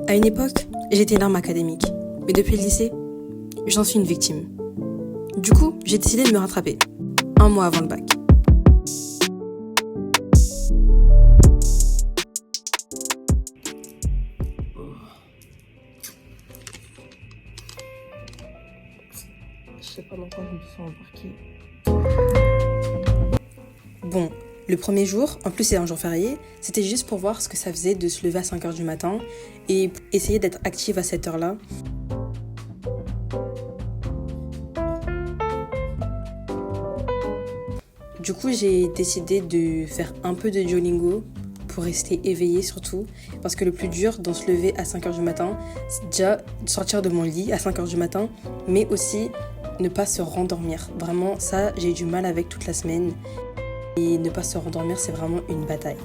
À une époque, j'étais une arme académique, mais depuis le lycée, j'en suis une victime. Du coup, j'ai décidé de me rattraper, un mois avant le bac. Je sais pas dans quoi je me suis embarquée. Bon, le premier jour, en plus c'est un jour férié, c'était juste pour voir ce que ça faisait de se lever à 5h du matin et essayer d'être active à cette heure-là. Du coup, j'ai décidé de faire un peu de Duolingo pour rester éveillée surtout. Parce que le plus dur dans se lever à 5h du matin, c'est déjà de sortir de mon lit à 5h du matin, mais aussi ne pas se rendormir. Vraiment, ça, j'ai eu du mal avec toute la semaine. Et ne pas se rendormir, c'est vraiment une bataille.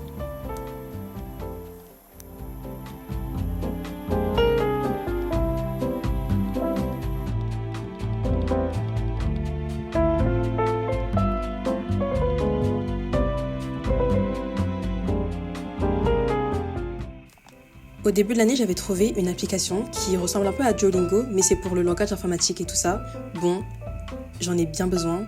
Au début de l'année, j'avais trouvé une application qui ressemble un peu à Duolingo, mais c'est pour le langage informatique et tout ça. Bon, j'en ai bien besoin.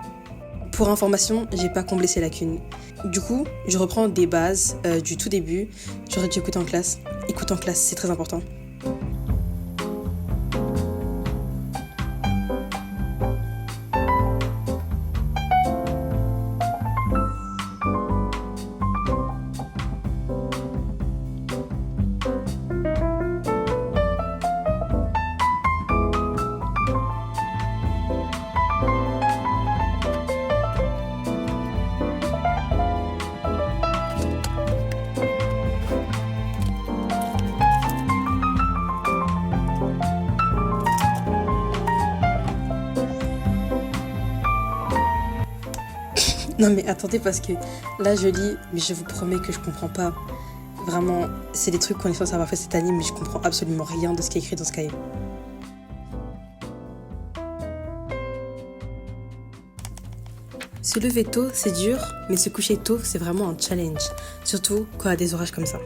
Pour information, j'ai pas comblé ces lacunes. Du coup, je reprends des bases du tout début. J'aurais dû écouter en classe. Écoute en classe, c'est très important. Non mais attendez parce que là je lis, mais je vous promets que je comprends pas. Vraiment, c'est des trucs qu'on est censé avoir fait cette année, mais je comprends absolument rien de ce qui est écrit dans ce cahier. Se lever tôt, c'est dur, mais se coucher tôt, c'est vraiment un challenge. Surtout quand il y a des orages comme ça.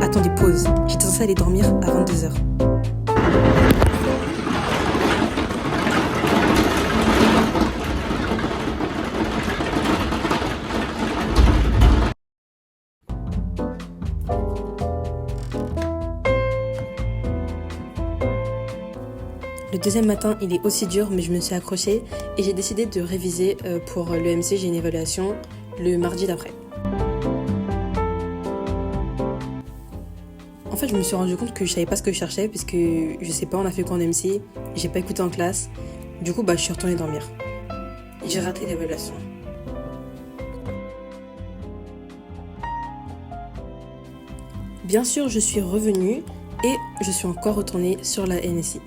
Attendez, pause. J'étais censée aller dormir à 22h. Le deuxième matin, il est aussi dur, mais je me suis accrochée et j'ai décidé de réviser pour l'EMC. J'ai une évaluation le mardi d'après. En fait, je me suis rendu compte que je savais pas ce que je cherchais puisque je sais pas, on a fait quoi en EMC, j'ai pas écouté en classe. Du coup, je suis retournée dormir. J'ai raté l'évaluation. Bien sûr, je suis revenue et je suis encore retournée sur la NSI.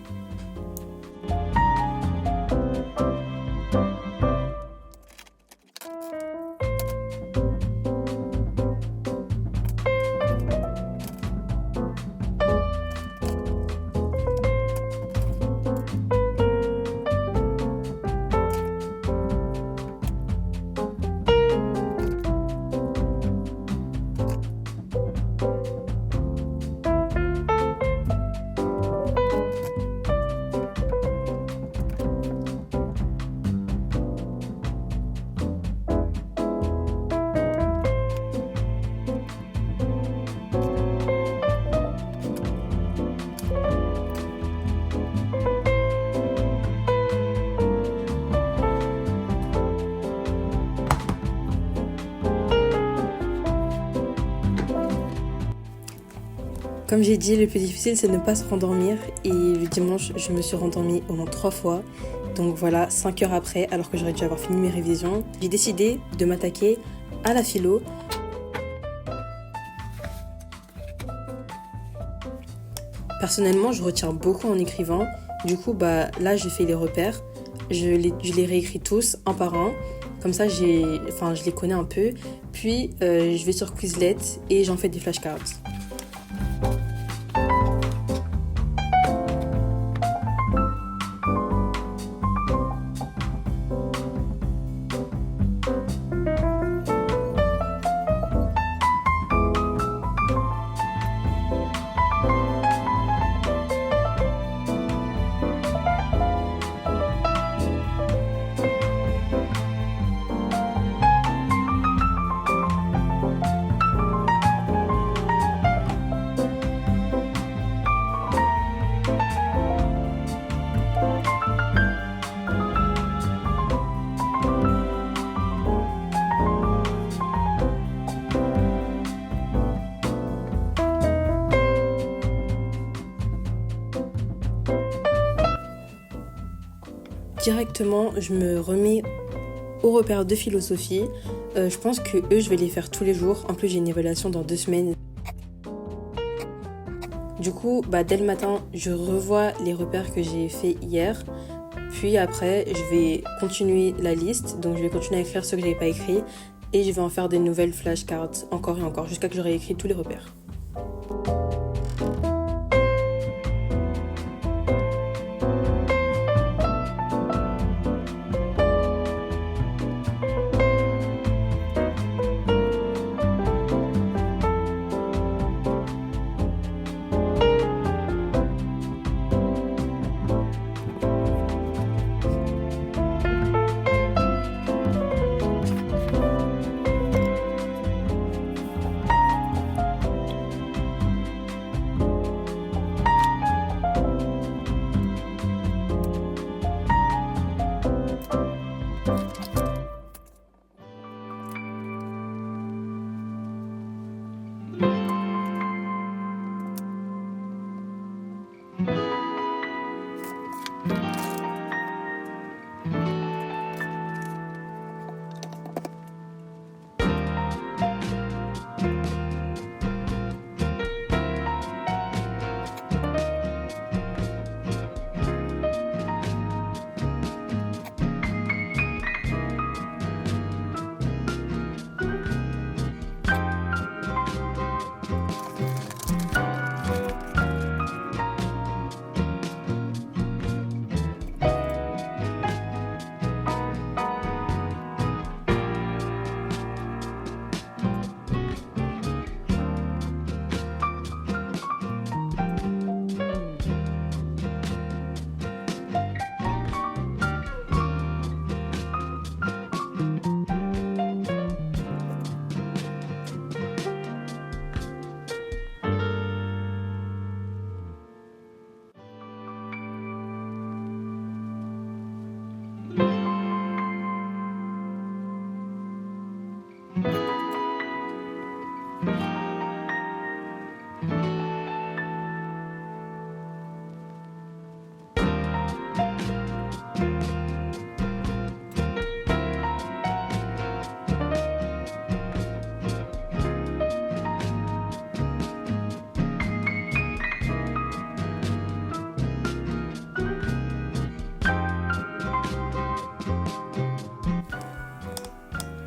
Comme j'ai dit, le plus difficile, c'est de ne pas se rendormir. Et le dimanche, je me suis rendormie au moins 3 fois. Donc voilà, 5 heures après, alors que j'aurais dû avoir fini mes révisions, j'ai décidé de m'attaquer à la philo. Personnellement, je retiens beaucoup en écrivant. Du coup, là, j'ai fait les repères. Je les réécris tous, un par un. Comme ça, je les connais un peu. Puis, je vais sur Quizlet et j'en fais des flashcards. directement, je me remets aux repères de philosophie. Je pense que eux, je vais les faire tous les jours. En plus, j'ai une évaluation dans 2 semaines. Du coup, dès le matin, je revois les repères que j'ai fait hier. Puis après, je vais continuer la liste. Donc, je vais continuer à écrire ce que je n'avais pas écrit. Et je vais en faire des nouvelles flashcards encore et encore jusqu'à que j'aurai écrit tous les repères.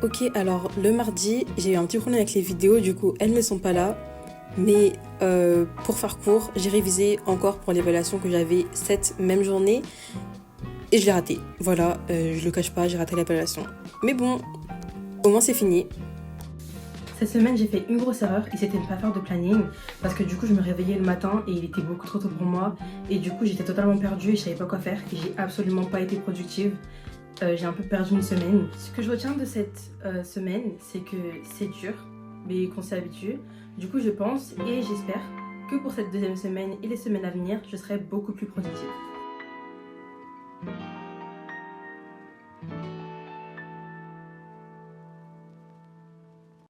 Ok, alors le mardi, j'ai eu un petit problème avec les vidéos, du coup elles ne sont pas là. Mais pour faire court, j'ai révisé encore pour l'évaluation que j'avais cette même journée. Et je l'ai raté. Voilà, je le cache pas, j'ai raté l'évaluation. Mais bon, au moins c'est fini. Cette semaine, j'ai fait une grosse erreur et c'était de ne pas faire de planning. Parce que du coup, je me réveillais le matin et il était beaucoup trop tôt pour moi. Et du coup, j'étais totalement perdue et je savais pas quoi faire. Et j'ai absolument pas été productive. J'ai un peu perdu une semaine. Ce que je retiens de cette semaine, c'est que c'est dur, mais qu'on s'y habitue. Du coup, je pense et j'espère que pour cette deuxième semaine et les semaines à venir, je serai beaucoup plus productive.